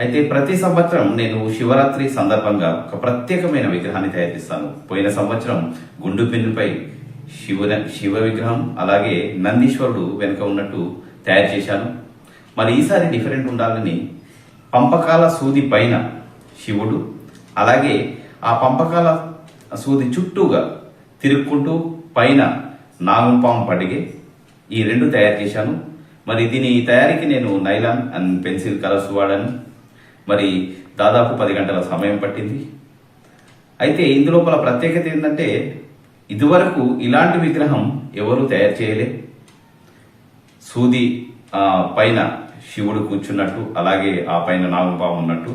అయితే ప్రతి సంవత్సరం నేను శివరాత్రి సందర్భంగా ఒక ప్రత్యేకమైన విగ్రహాన్ని తయారు చేస్తాను. పోయిన సంవత్సరం గుండు పిన్నుపై శివ విగ్రహం, అలాగే నందీశ్వరుడు వెనుక ఉన్నట్టు తయారు చేశాను. మరి ఈసారి డిఫరెంట్ ఉండాలని పంపకాల సూది పైన శివుడు, అలాగే ఆ పంపకాల సూది చుట్టూగా తిరుక్కుంటూ పైన నాగుపాము పడిగే, ఈ రెండు తయారు చేశాను. మరి దీని తయారీకి నేను నైలాన్ అండ్ పెన్సిల్ కలర్స్ వాడాను. మరి దాదాపు 10 గంటల సమయం పట్టింది. అయితే ఇందులోపల ప్రత్యేకత ఏంటంటే, ఇదివరకు ఇలాంటి విగ్రహం ఎవరు తయారు చేయలే. సూది పైన శివుడు కూర్చున్నట్టు, అలాగే ఆ పైన నాగుపాము ఉన్నట్టు